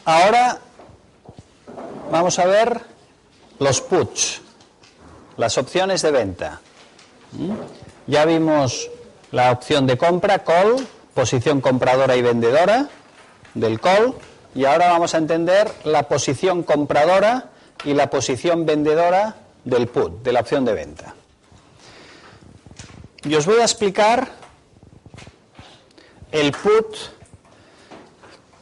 Ahora vamos a ver los puts, las opciones de venta. Ya vimos la opción de compra, call, posición compradora y vendedora del call, y ahora vamos a entender la posición compradora y la posición vendedora del put, de la opción de venta. Y os voy a explicar el put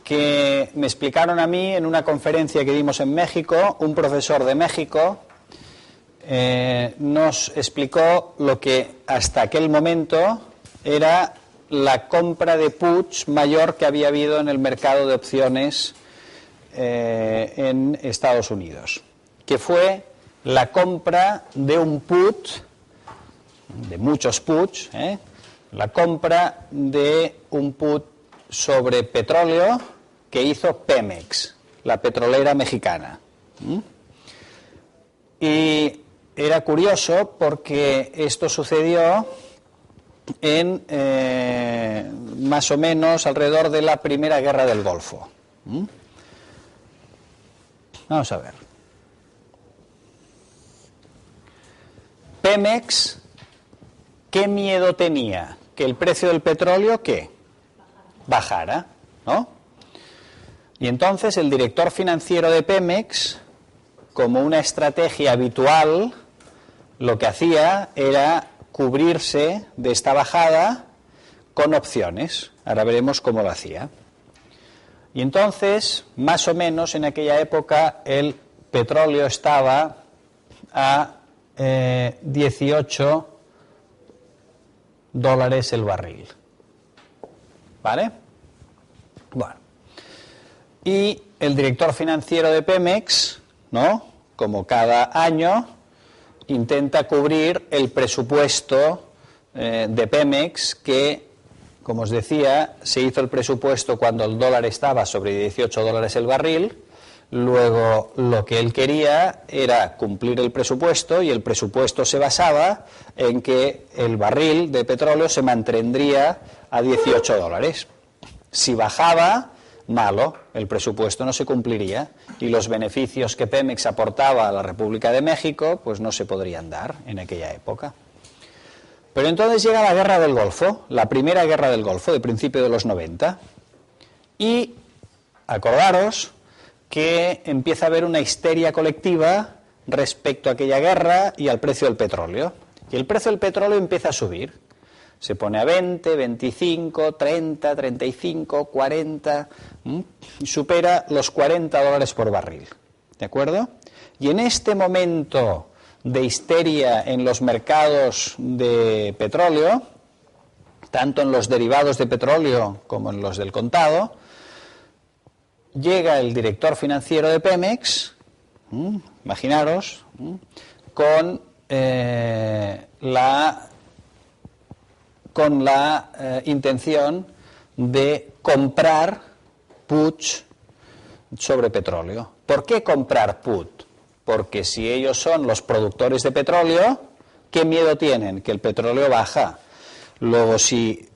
que me explicaron a mí en una conferencia que dimos en México. Un profesor de México nos explicó lo que hasta aquel momento era la compra de puts mayor que había habido en el mercado de opciones en Estados Unidos, que fue la compra de un put, de muchos puts, la compra de un put sobre petróleo que hizo Pemex, la petrolera mexicana. Y era curioso porque esto sucedió en más o menos alrededor de la Primera Guerra del Golfo. Vamos a ver. Pemex, ¿qué miedo tenía? Que el precio del petróleo, ¿qué? Bajara, ¿no? Y entonces el director financiero de Pemex, como una estrategia habitual, lo que hacía era cubrirse de esta bajada con opciones. Ahora veremos cómo lo hacía. Y entonces, más o menos en aquella época, el petróleo estaba a $18 el barril. ¿Vale? Bueno. Y el director financiero de Pemex, ¿no?, como cada año, intenta cubrir el presupuesto de Pemex, que, como os decía, se hizo el presupuesto cuando el dólar estaba sobre $18 el barril. Luego lo que él quería era cumplir el presupuesto, y el presupuesto se basaba en que el barril de petróleo se mantendría a $18. Si bajaba, malo, el presupuesto no se cumpliría y los beneficios que Pemex aportaba a la República de México pues no se podrían dar en aquella época. Pero entonces llega la Guerra del Golfo, la primera Guerra del Golfo de principio de los 90, y acordaros que empieza a haber una histeria colectiva respecto a aquella guerra y al precio del petróleo. Y el precio del petróleo empieza a subir. Se pone a 20, 25, 30, 35, 40, y supera los $40 por barril. ¿De acuerdo? Y en este momento de histeria en los mercados de petróleo, tanto en los derivados de petróleo como en los del contado, llega el director financiero de Pemex, imaginaros, con la intención de comprar puts sobre petróleo. ¿Por qué comprar put? Porque si ellos son los productores de petróleo, ¿qué miedo tienen? Que el petróleo baja. Luego, si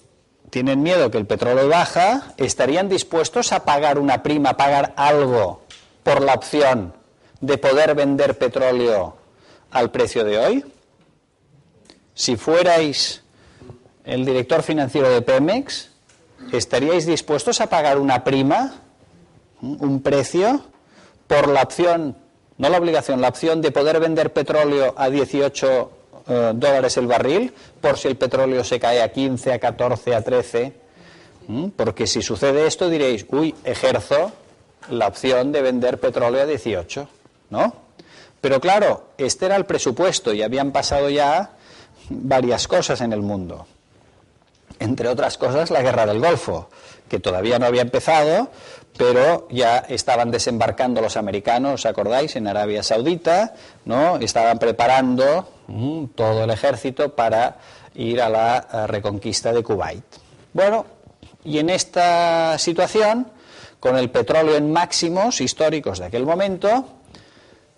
tienen miedo que el petróleo baja, ¿estarían dispuestos a pagar una prima, a pagar algo por la opción de poder vender petróleo al precio de hoy? Si fuerais el director financiero de Pemex, ¿estaríais dispuestos a pagar una prima, un precio, por la opción, no la obligación, la opción de poder vender petróleo a $18 el barril, por si el petróleo se cae a 15, a 14, a 13? Porque si sucede esto diréis, uy, ejerzo la opción de vender petróleo a 18, ¿no? Pero claro, este era el presupuesto y habían pasado ya varias cosas en el mundo. Entre otras cosas, la Guerra del Golfo, que todavía no había empezado, pero ya estaban desembarcando los americanos, ¿os acordáis?, en Arabia Saudita, ¿no? Estaban preparando todo el ejército para ir a la reconquista de Kuwait. Bueno, y en esta situación, con el petróleo en máximos históricos de aquel momento,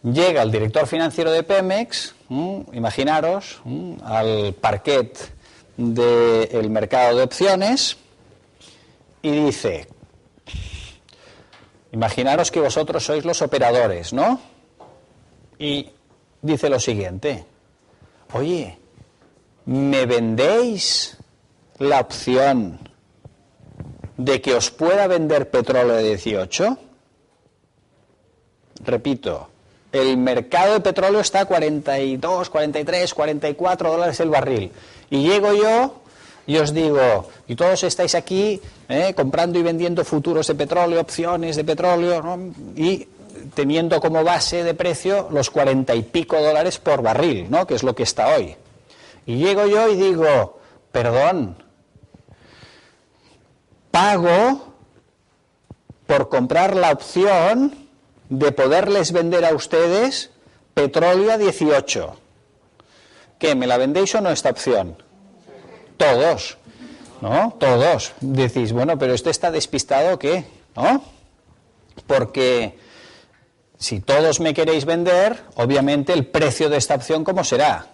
llega el director financiero de Pemex, imaginaros, al parquet del mercado de opciones y dice: Imaginaros que vosotros sois los operadores, ¿no? Y dice lo siguiente: oye, ¿me vendéis la opción de que os pueda vender petróleo de 18? Repito, el mercado de petróleo está a 42, 43, 44 dólares el barril. Y llego yo y os digo, y todos estáis aquí comprando y vendiendo futuros de petróleo, opciones de petróleo, ¿no? Y teniendo como base de precio los 40 y pico dólares por barril, ¿no? Que es lo que está hoy. Y llego yo y digo, perdón, pago por comprar la opción de poderles vender a ustedes petróleo a 18. ¿Qué? ¿Me la vendéis o no esta opción? Todos, ¿no? Todos. Decís, bueno, pero ¿este está despistado o qué? ¿No? Porque si todos me queréis vender, obviamente el precio de esta opción, ¿cómo será?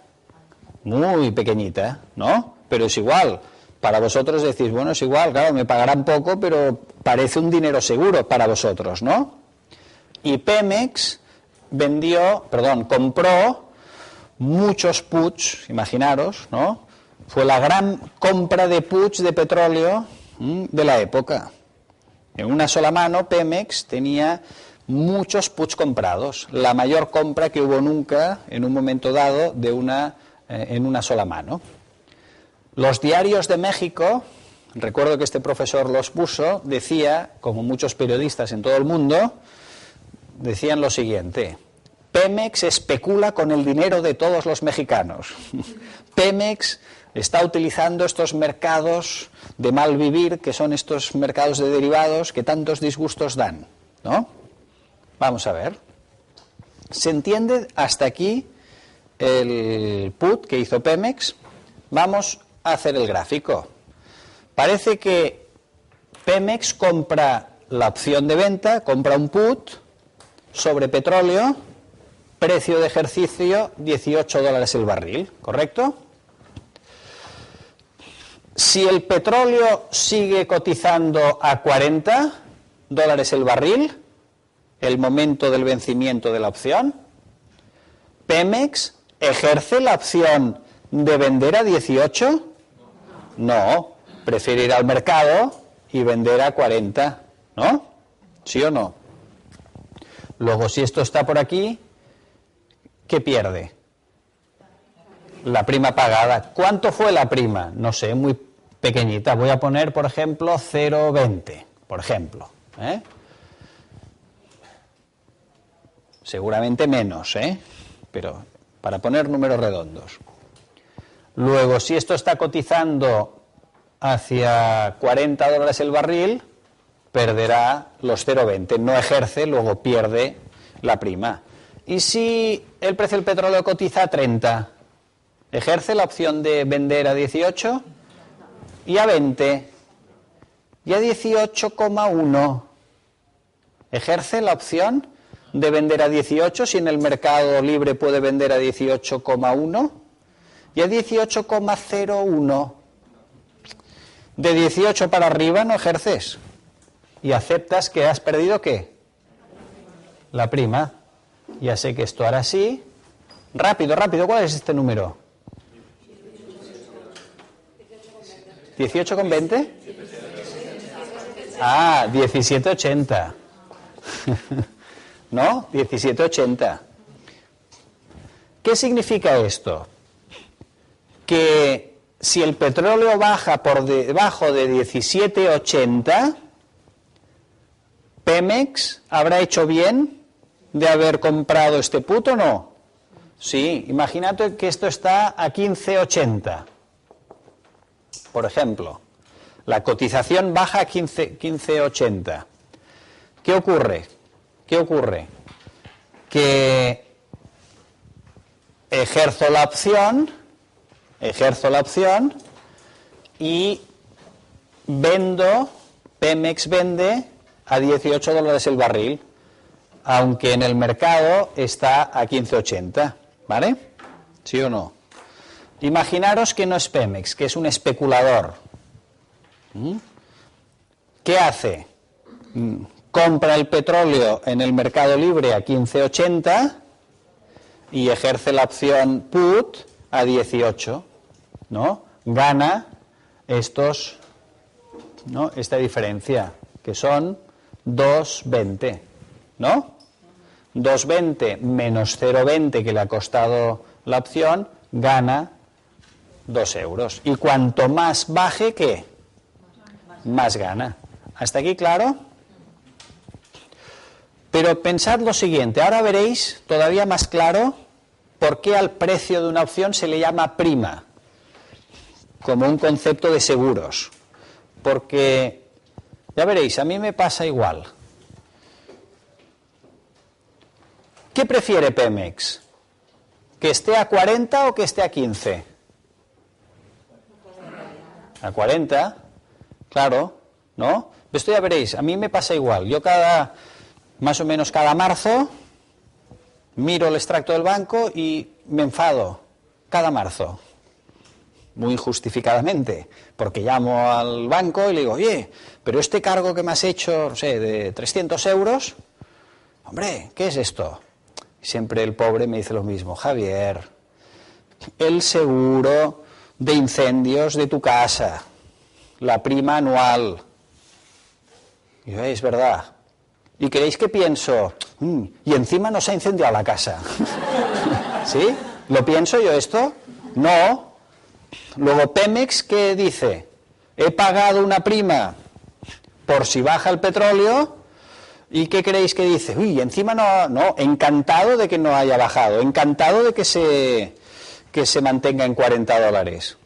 Muy pequeñita, ¿no? Pero es igual. Para vosotros decís, bueno, es igual, claro, me pagarán poco, pero parece un dinero seguro para vosotros, ¿no? Y Pemex compró muchos puts, imaginaros, ¿no? Fue la gran compra de puts de petróleo de la época. En una sola mano, Pemex tenía muchos puts comprados, la mayor compra que hubo nunca en un momento dado en una sola mano. Los diarios de México, recuerdo que este profesor los puso, decía, como muchos periodistas en todo el mundo, decían lo siguiente: Pemex especula con el dinero de todos los mexicanos. Pemex está utilizando estos mercados de mal vivir, que son estos mercados de derivados que tantos disgustos dan, ¿no? Vamos a ver. ¿Se entiende hasta aquí el put que hizo Pemex? Vamos a hacer el gráfico. Parece que Pemex compra la opción de venta, compra un put sobre petróleo, precio de ejercicio 18 dólares el barril, ¿correcto? Si el petróleo sigue cotizando a 40 dólares el barril, el momento del vencimiento de la opción, ¿Pemex ejerce la opción de vender a 18? No, prefiere ir al mercado y vender a 40, ¿no? ¿Sí o no? Luego, si esto está por aquí, ¿qué pierde? La prima pagada. ¿Cuánto fue la prima? No sé, muy pequeñita. Voy a poner, por ejemplo, 0,20, por ejemplo. Seguramente menos, pero para poner números redondos. Luego, si esto está cotizando hacia 40 dólares el barril, perderá los 0,20. No ejerce, luego pierde la prima. Y si el precio del petróleo cotiza a 30, ¿ejerce la opción de vender a 18? Y a 20. Y a 18,1. ¿Ejerce la opción de vender a 18 si en el mercado libre puede vender a 18,1? Y a 18,01. De 18 para arriba no ejerces. Y aceptas que has perdido, ¿qué? La prima. Ya sé que esto hará así. Rápido, rápido, ¿cuál es este número? 18,20. Ah, 17,80. ¿No? 17,80. ¿Qué significa esto? Que si el petróleo baja por debajo de 17,80, ¿Pemex habrá hecho bien de haber comprado este put o no? Sí, imagínate que esto está a 15,80. Por ejemplo, la cotización baja a 15,80. ¿Qué ocurre? ¿Qué ocurre? Que ejerzo la opción y Pemex vende a 18 dólares el barril, aunque en el mercado está a 15,80, ¿vale? ¿Sí o no? Imaginaros que no es Pemex, que es un especulador. ¿Qué hace? compra el petróleo en el mercado libre a 15,80 y ejerce la opción put a 18, ¿no? Gana estos, ¿no? Esta diferencia, que son 2,20, ¿no? 2,20 menos 0,20 que le ha costado la opción, gana 2 euros. Y cuanto más baje, ¿qué? Más gana. ¿Hasta aquí claro? Pero pensad lo siguiente, ahora veréis todavía más claro por qué al precio de una opción se le llama prima, como un concepto de seguros. Porque, ya veréis, a mí me pasa igual. ¿Qué prefiere Pemex? ¿Que esté a 40 o que esté a 15? A 40, claro, ¿no? Esto ya veréis, a mí me pasa igual. Yo más o menos cada marzo, miro el extracto del banco y me enfado. Cada marzo. Muy injustificadamente. Porque llamo al banco y le digo, oye, pero este cargo que me has hecho, no sé, de 300 euros, hombre, ¿qué es esto? Siempre el pobre me dice lo mismo, Javier, el seguro de incendios de tu casa, la prima anual. Y yo, es verdad. ¿Y queréis que pienso? Y encima nos ha incendiado la casa. ¿Sí? ¿Lo pienso yo esto? No. Luego Pemex, ¿qué dice? He pagado una prima por si baja el petróleo. ¿Y qué creéis que dice? Uy, encima no, encantado de que no haya bajado, encantado de que se mantenga en $40.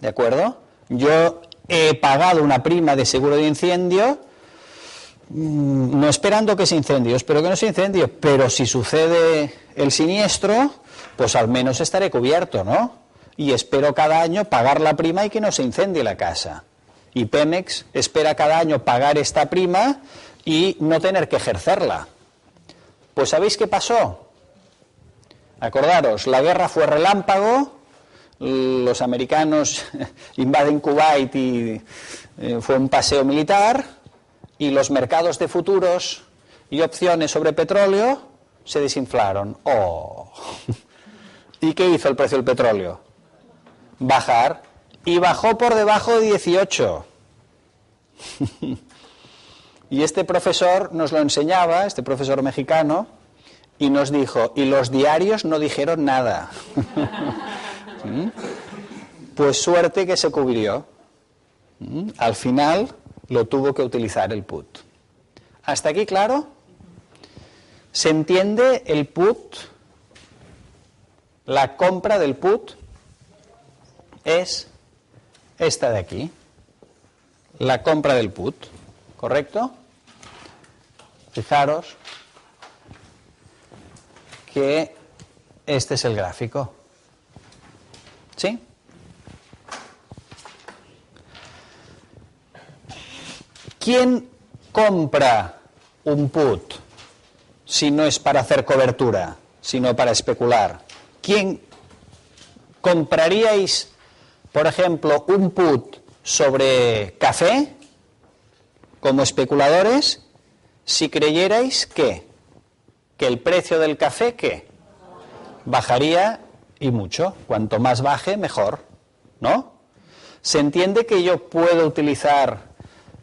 ¿De acuerdo? Yo he pagado una prima de seguro de incendio, no esperando que se incendie, espero que no se incendie, pero si sucede el siniestro, pues al menos estaré cubierto, ¿no? Y espero cada año pagar la prima y que no se incendie la casa. Y Pemex espera cada año pagar esta prima y no tener que ejercerla. Pues ¿sabéis qué pasó? Acordaros, la guerra fue relámpago, los americanos invaden Kuwait y fue un paseo militar, y los mercados de futuros y opciones sobre petróleo se desinflaron. ¡Oh! ¿Y qué hizo el precio del petróleo? Bajar, y bajó por debajo de 18. Y este profesor nos lo enseñaba, este profesor mexicano, y nos dijo, y los diarios no dijeron nada. Pues suerte que se cubrió. Al final lo tuvo que utilizar el put. ¿Hasta aquí claro? ¿Se entiende el put? La compra del put es esta de aquí. La compra del put. ¿Correcto? Fijaros que este es el gráfico. ¿Sí? ¿Quién compra un put si no es para hacer cobertura, sino para especular? ¿Quién compraríais, por ejemplo, un put sobre café como especuladores si creyerais que el precio del café ¿qué? Bajaría y mucho? Cuanto más baje, mejor, ¿no? ¿Se entiende que yo puedo utilizar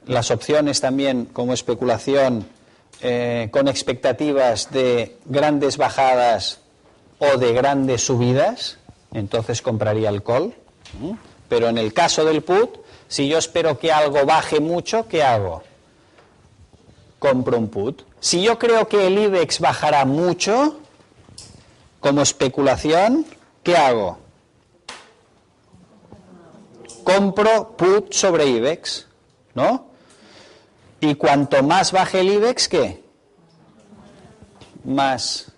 las opciones también como especulación con expectativas de grandes bajadas o de grandes subidas? Entonces compraría el call. Pero en el caso del put, si yo espero que algo baje mucho, ¿qué hago? Compro un put. Si yo creo que el IBEX bajará mucho, como especulación, ¿qué hago? Compro put sobre IBEX, ¿no? Y cuanto más baje el IBEX, ¿qué? Más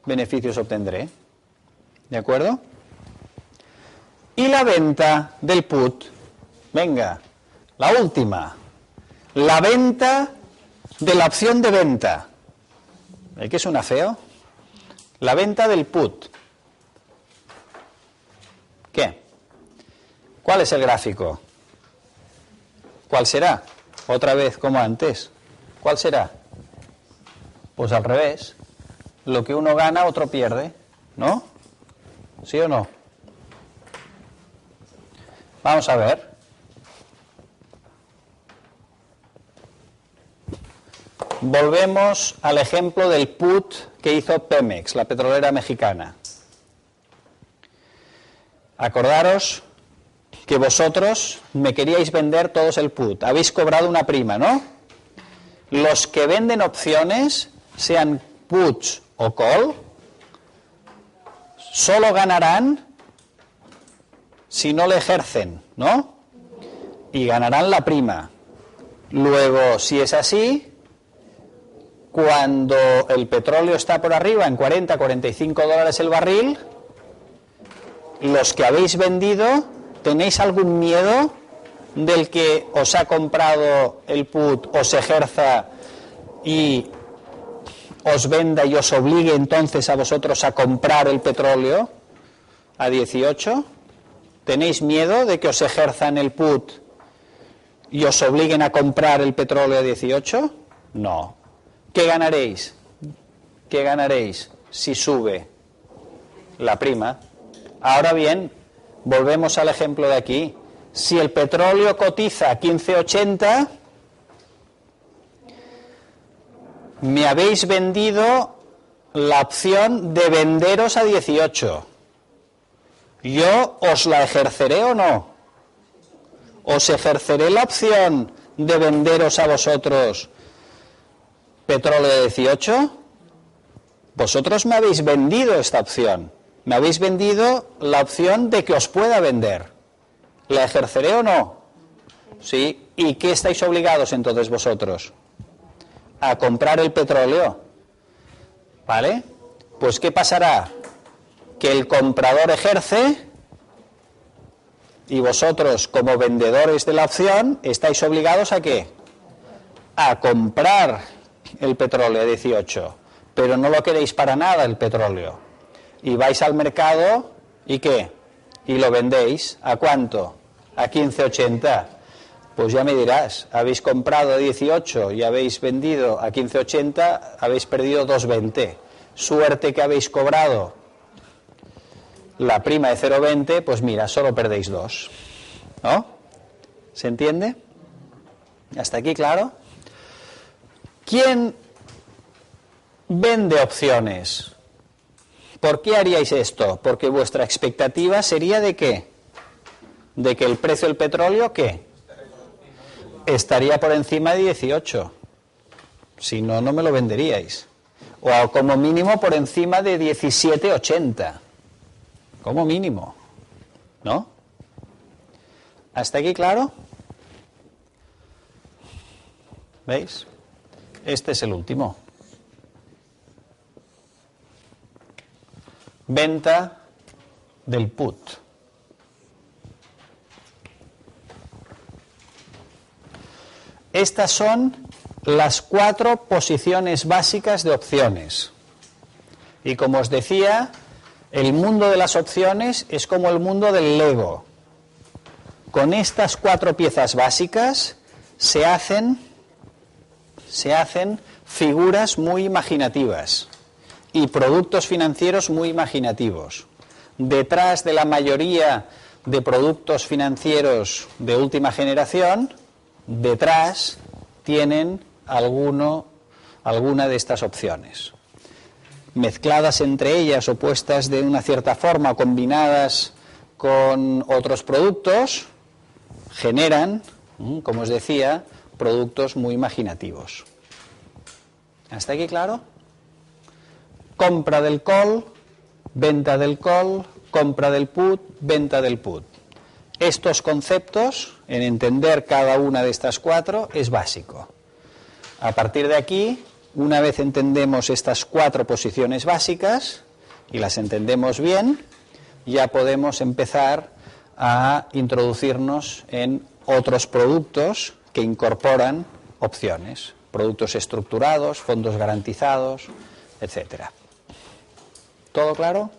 beneficios obtendré. ¿De acuerdo? Y la venta del put. Venga, la última. La venta de la opción de venta. ¿Ve que suena feo? La venta del put. ¿Qué? ¿Cuál es el gráfico? ¿Cuál será? Otra vez como antes. ¿Cuál será? Pues al revés. Lo que uno gana, otro pierde, ¿no? ¿Sí o no? Vamos a ver. Volvemos al ejemplo del put que hizo Pemex, la petrolera mexicana. Acordaros que vosotros me queríais vender todos el put. Habéis cobrado una prima, ¿no? Los que venden opciones, sean puts o call, solo ganarán si no le ejercen, ¿no? Y ganarán la prima. Luego, si es así, cuando el petróleo está por arriba en 40, 45 dólares el barril, los que habéis vendido, ¿tenéis algún miedo del que os ha comprado el put, os ejerza y os venda y os obligue entonces a vosotros a comprar el petróleo a 18? ¿Tenéis miedo de que os ejerzan el put y os obliguen a comprar el petróleo a 18? No. ¿Qué ganaréis? ¿Qué ganaréis si sube la prima? Ahora bien, volvemos al ejemplo de aquí. Si el petróleo cotiza a 15,80, me habéis vendido la opción de venderos a 18. ¿Yo os la ejerceré o no? ¿Os ejerceré la opción de venderos a vosotros petróleo de 18? Vosotros me habéis vendido esta opción. Me habéis vendido la opción de que os pueda vender. ¿La ejerceré o no? Sí. ¿Y qué estáis obligados entonces vosotros? A comprar el petróleo. ¿Vale? Pues ¿qué pasará? Que el comprador ejerce y vosotros, como vendedores de la opción, estáis obligados ¿a qué? A comprar el petróleo a 18, pero no lo queréis para nada el petróleo. Y vais al mercado, ¿y qué? Y lo vendéis, ¿a cuánto? A 15,80. Pues ya me dirás, habéis comprado a 18 y habéis vendido a 15,80, habéis perdido 2,20. Suerte que habéis cobrado la prima de 0,20, pues mira, solo perdéis 2. ¿No? ¿Se entiende? ¿Hasta aquí claro? ¿Quién vende opciones? ¿Por qué haríais esto? Porque vuestra expectativa sería ¿de qué? De que el precio del petróleo, ¿qué? Estaría por encima de 18. Si no, no me lo venderíais. O como mínimo por encima de 17,80. Como mínimo. ¿No? ¿Hasta aquí claro? ¿Veis? Este es el último. Venta del put. Estas son las 4 posiciones básicas de opciones. Y como os decía, el mundo de las opciones es como el mundo del Lego. Con estas 4 piezas básicas se hacen figuras muy imaginativas y productos financieros muy imaginativos. Detrás de la mayoría de productos financieros de última generación, detrás tienen alguna de estas opciones. Mezcladas entre ellas o puestas de una cierta forma, combinadas con otros productos, generan, como os decía, productos muy imaginativos. ¿Hasta aquí claro? Compra del call, venta del call, compra del put, venta del put. Estos conceptos, en entender cada una de estas 4, es básico. A partir de aquí, una vez entendemos estas 4 posiciones básicas y las entendemos bien, ya podemos empezar a introducirnos en otros productos que incorporan opciones, productos estructurados, fondos garantizados, etcétera. ¿Todo claro?